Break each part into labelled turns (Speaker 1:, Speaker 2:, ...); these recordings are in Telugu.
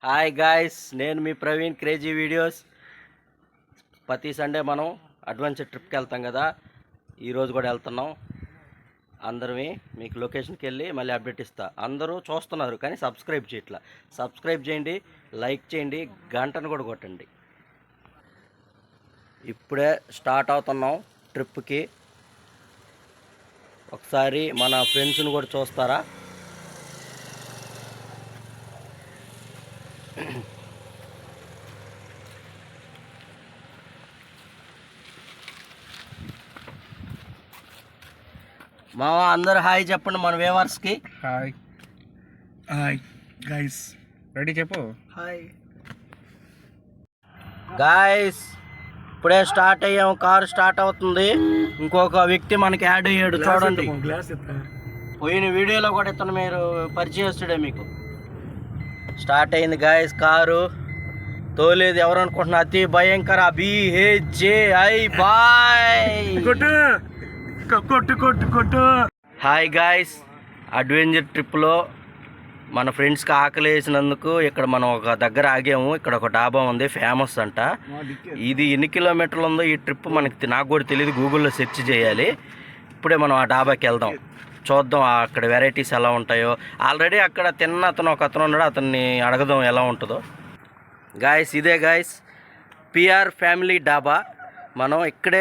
Speaker 1: హాయ్ గాయ్స్, నేను మీ ప్రవీణ్ క్రేజీ వీడియోస్. ప్రతి సండే మనం అడ్వెంచర్ ట్రిప్కి వెళ్తాం కదా, ఈరోజు కూడా వెళ్తున్నాం. అందరమే మీకు లొకేషన్కి వెళ్ళి మళ్ళీ అప్డేట్ ఇస్తా. అందరూ చూస్తున్నారు కానీ సబ్స్క్రైబ్ చేయట్లా. సబ్స్క్రైబ్ చేయండి, లైక్ చేయండి, గంటను కూడా కొట్టండి. ఇప్పుడే స్టార్ట్ అవుతున్నాం ట్రిప్కి. ఒకసారి మన ఫ్రెండ్స్ని కూడా చూస్తారా? మావా, అందరు హాయ్ చెప్పండి మన వ్యూవర్స్కి.
Speaker 2: హాయ్ హాయ్ గైస్, రెడీ చెప్పు.
Speaker 1: హాయ్ గాయస్, ఇప్పుడే స్టార్ట్ అయ్యాము. కారు స్టార్ట్ అవుతుంది. ఇంకొక వ్యక్తి మనకి యాడ్ అయ్యాడు, చూడండి. పోయిన వీడియోలో కూడా ఇతను మీరు పరిచయస్తుడే. మీకు స్టార్ట్ అయింది గాయస్. కారు తోలేదు ఎవరు అనుకుంటున్నా, అతి భయంకర BHJI bye. Hi guys, adventure ట్రిప్లో మన ఫ్రెండ్స్కి ఆకలి వేసినందుకు ఇక్కడ మనం ఒక దగ్గర ఆగాము. ఇక్కడ ఒక డాబా ఉంది, ఫేమస్ అంట. ఇది ఎన్ని కిలోమీటర్లు ఉందో ఈ ట్రిప్ మనకి నాకు కూడా తెలియదు, గూగుల్లో సెర్చ్ చేయాలి. ఇప్పుడే మనం ఆ డాబాకి వెళ్దాం, చూద్దాం అక్కడ వెరైటీస్ ఎలా ఉంటాయో. ఆల్రెడీ అక్కడ తిన్న ఒక అతను ఉన్నాడు, అతన్ని అడగదాం ఎలా ఉంటుందో. గాయస్, ఇదే గాయస్ PR ఫ్యామిలీ డాబా. మనం ఇక్కడ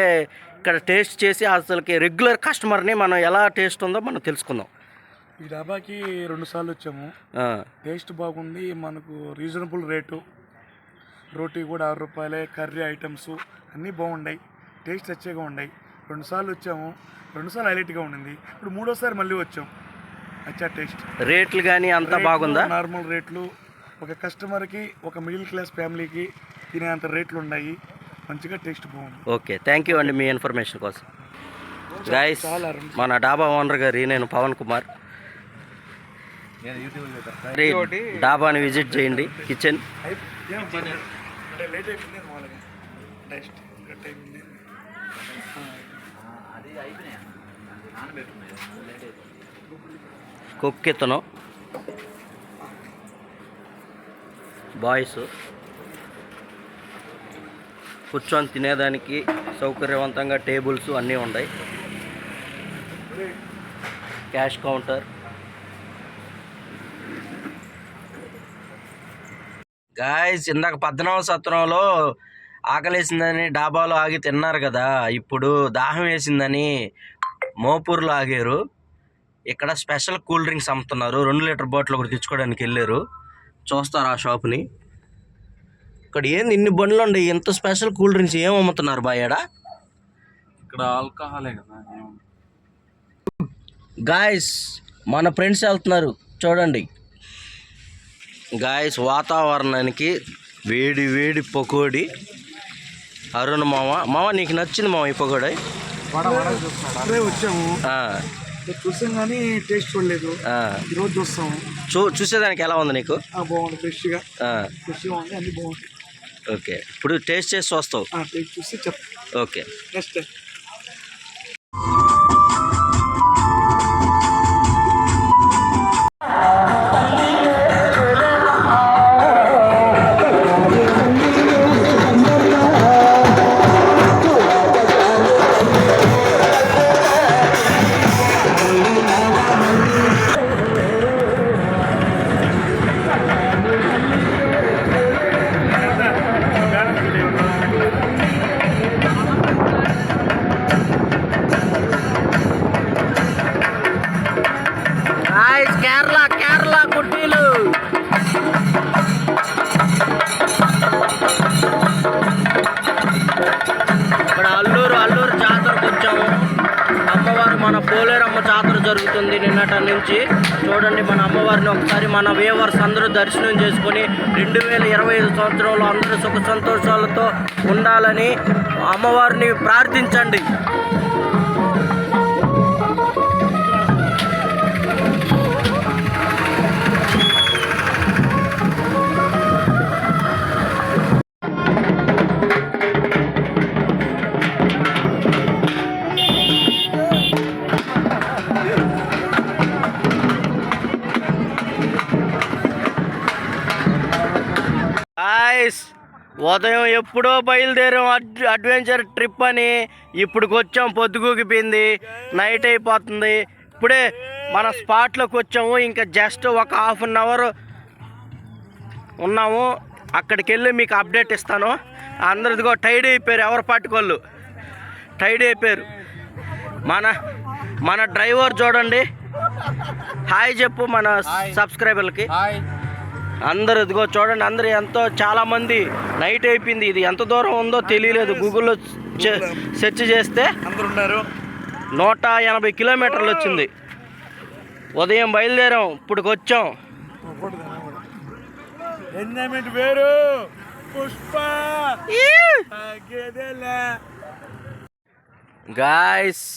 Speaker 1: టేస్ట్ చేసి అసలుకి రెగ్యులర్ కస్టమర్ని మనం ఎలా టేస్ట్ ఉందో మనం తెలుసుకుందాం.
Speaker 2: ఈ డాబాకి 2 సార్లు వచ్చాము. టేస్ట్ బాగుంది, మనకు రీజనబుల్ రేటు. రోటీ కూడా 6 రూపాయలే, కర్రీ ఐటమ్స్ అన్నీ బాగున్నాయి, టేస్ట్ వచ్చేగా ఉన్నాయి. 2 సార్లు వచ్చాము, 2 సార్లు హైలైట్గా ఉండింది. ఇప్పుడు 3వసారి మళ్ళీ వచ్చాం. అచ్చా టేస్ట్,
Speaker 1: రేట్లు కానీ అంతా బాగుందా?
Speaker 2: నార్మల్ రేట్లు, ఒక కస్టమర్కి, ఒక మిడిల్ క్లాస్ ఫ్యామిలీకి తినేంత రేట్లు ఉన్నాయి. మంచిగా టేస్ట్ బాగుంది.
Speaker 1: ఓకే, థ్యాంక్ యూ అండి మీ ఇన్ఫర్మేషన్ కోసం. గైస్, మన డాబా ఓనర్ గారి నేను పవన్ కుమార్. డాబాని విజిట్ చేయండి. కిచెన్ కుక్కితను బాయ్స్ కూర్చొని తినేదానికి సౌకర్యవంతంగా టేబుల్స్ అన్నీ ఉన్నాయి. Cash counter. గాయస్, ఇందాక 14వ సత్రంలో ఆకలేసిందని డాబాలో ఆగి తిన్నారు కదా, ఇప్పుడు దాహం వేసిందని మోపూర్లో ఆగారు. ఇక్కడ స్పెషల్ కూల్ డ్రింక్స్ అమ్ముతున్నారు. 2 లీటర్ బాటిల్ ఒకటి తెచ్చుకోవడానికి వెళ్ళారు. చూస్తారు ఆ షాప్ని. ఇక్కడ ఏంది ఇన్ని బండ్లు ఉండే, ఎంత స్పెషల్ కూల్ డ్రింక్స్ ఏం అమ్ముతున్నారు బాయాడా?
Speaker 2: ఇక్కడ ఆల్కహాలే కదా.
Speaker 1: గాయస్, మన ఫ్రెండ్స్ వెళ్తున్నారు చూడండి. గాయస్, వాతావరణానికి వేడి వేడి పకోడీ. అరుణ్ మామ నీకు నచ్చింది మామ ఈ పకోడీ?
Speaker 2: వచ్చాము, చూసాం కానీ టేస్ట్ చూడలేదు. ఈరోజు చూస్తాము.
Speaker 1: చూసేదానికి ఎలా ఉంది నీకు?
Speaker 2: బాగుంది, ఫ్రెష్గా ఉంది, అన్ని బాగుంది.
Speaker 1: ఓకే, ఇప్పుడు టేస్ట్ చేసి వస్తావు.
Speaker 2: టేస్ట్ చూసి చెప్.
Speaker 1: ఓకే,
Speaker 2: నెక్స్ట్
Speaker 1: కేరళ కుట్టీలు. ఇక్కడ అల్లూరు జాతరకు వచ్చాము. అమ్మవారు మన పోలేరమ్మ జాతర జరుగుతుంది నిన్నటి నుంచి. చూడండి, మన అమ్మవారిని ఒకసారి మన వ్యూవర్స్ అందరూ దర్శనం చేసుకొని 2025 సంవత్సరంలో అందరూ సుఖ సంతోషాలతో ఉండాలని అమ్మవారిని ప్రార్థించండి. గాయస్ ఉదయం ఎప్పుడో బయలుదేరాం అడ్వెంచర్ ట్రిప్ అని ఇప్పుడుకి వచ్చాం. పొద్దుగూకిపోయింది, నైట్ అయిపోతుంది. ఇప్పుడే మన స్పాట్లోకి వచ్చాము. ఇంకా జస్ట్ ఒక ½ అవర్ ఉన్నాము. అక్కడికి వెళ్ళి మీకు అప్డేట్ ఇస్తాను. అందరిదిగో టైడ్ అయిపోయారు, ఎవరు పట్టుకోళ్ళు టైడ్ అయిపోయారు. మన డ్రైవర్ చూడండి, హాయ్ చెప్పు మన సబ్స్క్రైబర్లకి. అందరు ఇదిగో చూడండి, అందరు ఎంతో చాలామంది. నైట్ అయిపోయింది, ఇది ఎంత దూరం ఉందో తెలియలేదు. గూగుల్లో సెర్చ్ చేస్తే
Speaker 2: అందరు ఉన్నారు.
Speaker 1: 180 కిలోమీటర్లు వచ్చింది. ఉదయం బయలుదేరాం, ఇప్పుడుకి వచ్చాం.
Speaker 2: ఎంజాయ్మెంట్ వేరు. పుష్ప
Speaker 1: గాయస్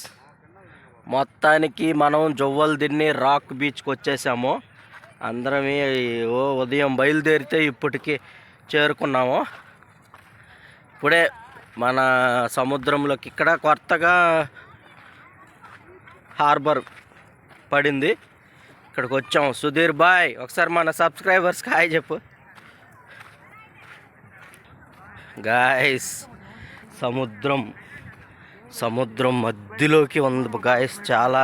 Speaker 1: మొత్తానికి మనం జువ్వలదిన్నె రాక్ బీచ్కి వచ్చేసాము. అందరమే ఉదయం బయలుదేరితే ఇప్పటికి చేరుకున్నాము. ఇప్పుడే మన సముద్రంలోకి ఇక్కడ కొత్తగా హార్బర్ పడింది, ఇక్కడికి వచ్చాము. సుధీర్ బాయ్ ఒకసారి మన సబ్స్క్రైబర్స్కి హాయ్ చెప్పు. గాయస్ సముద్రం మధ్యలోకి ఉంది గాయస్. చాలా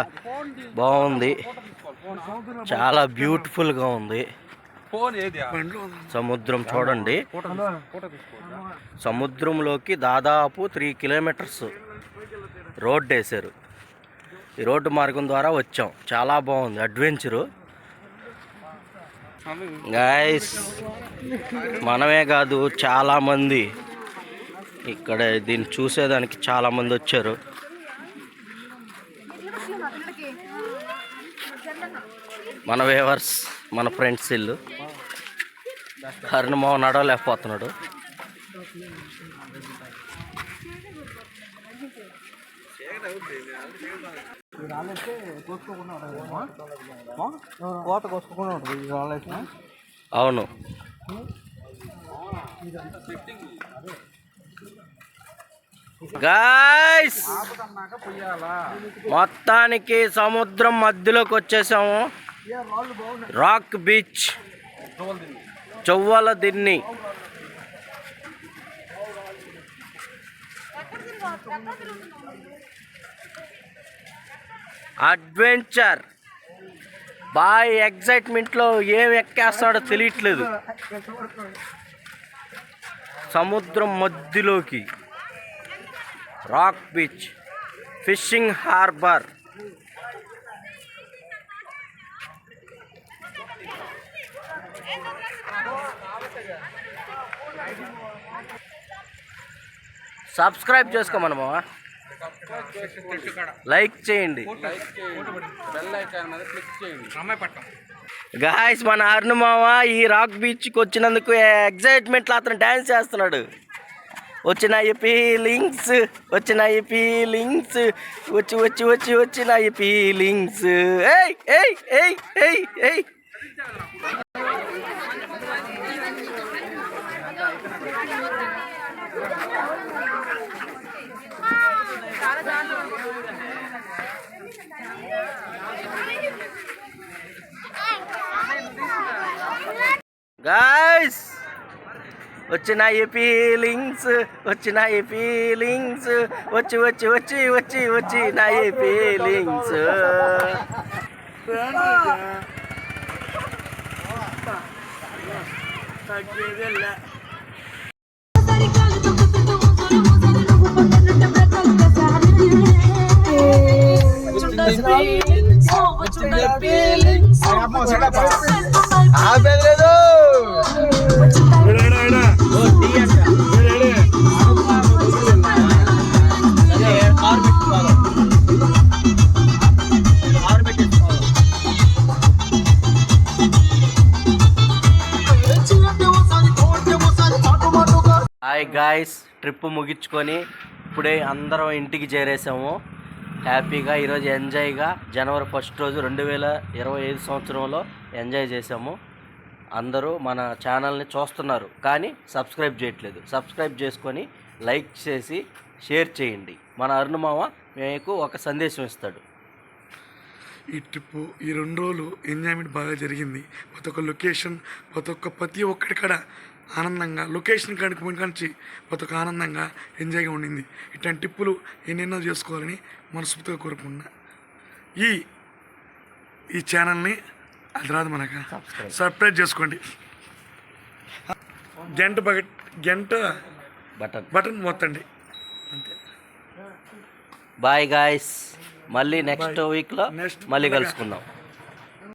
Speaker 1: బాగుంది, చాలా బ్యూటిఫుల్గా ఉంది సముద్రం. చూడండి, సముద్రంలోకి దాదాపు 3 కిలోమీటర్స్ రోడ్ వేశారు. ఈ రోడ్డు మార్గం ద్వారా వచ్చాం. చాలా బాగుంది అడ్వెంచరు గాయస్. మనమే కాదు, చాలామంది ఇక్కడ దీన్ని చూసేదానికి చాలామంది వచ్చారు. మన వేవర్స్, మన ఫ్రెండ్స్ ఇల్లు. హరిణమో నడవలేకపోతున్నాడు. అవును, గాయ్స్ మొత్తానికి సముద్రం మధ్యలోకి వచ్చేసాము. Rock beach, Juvvaladinne. Adventure boy ఎగ్జైట్మెంట్లో ఏం ఎక్కేస్తాడో తెలియట్లేదు. సముద్రం మధ్యలోకి rock beach, fishing harbour. Subscribe చేసుకోమనమా, లైక్ చేయండి. గాయస్ మన అరుణమామ ఈ రాక్ బీచ్కి వచ్చినందుకు ఎగ్జైట్మెంట్లో అతను డ్యాన్స్ చేస్తున్నాడు. వచ్చినాయి ఫీలింగ్స్, వచ్చినాయి ఫీలింగ్స్, వచ్చి వచ్చి వచ్చి వచ్చినాయి ఫీలింగ్స్. ఏయ్ ఏయ్ ఏయ్ ఏయ్ ఏయ్. గాయ్స్ వచ్చినాయి ఫీలింగ్స్, వచ్చినాయి ఫీలింగ్స్, వచ్చి వచ్చి వచ్చి వచ్చి వచ్చి నాయి ఫీలింగ్స్. హాయ్ గాయ్స్, ట్రిప్ ముగించుకొని ఇప్పుడే అందరం ఇంటికి చేరేసాము హ్యాపీగా. ఈరోజు ఎంజాయ్గా జనవరి 1 రోజు 2025 సంవత్సరంలో ఎంజాయ్ చేసాము. అందరూ మన ఛానల్ని చూస్తున్నారు కానీ సబ్స్క్రైబ్ చేయట్లేదు. సబ్స్క్రైబ్ చేసుకొని లైక్ చేసి షేర్ చేయండి. మన అరుణమామ మీకు ఒక సందేశం ఇస్తాడు.
Speaker 2: ఈ ట్రిప్పు ఈ 2 రోజులు ఎంజాయ్మెంట్ బాగా జరిగింది. ప్రతి ఒక్క లొకేషన్, ప్రతి ఒక్కటి కాడ ఆనందంగా లొకేషన్ కాడికి కంచి ఒక ఆనందంగా ఎంజాయ్గా ఉండింది. ఇట్లాంటి టిప్పులు ఎన్నెన్నో చేసుకోవాలని మనస్ఫూర్తిగా కోరుకుంటున్నా. ఈ ఛానల్ని అది రాదు మనకు సబ్స్క్రైబ్ చేసుకోండి. గంట బటన్ మొత్తండి అంతే.
Speaker 1: బాయ్ గాయస్, మళ్ళీ నెక్స్ట్ వీక్లో
Speaker 2: నెక్స్ట్
Speaker 1: మళ్ళీ కలుసుకుందాం.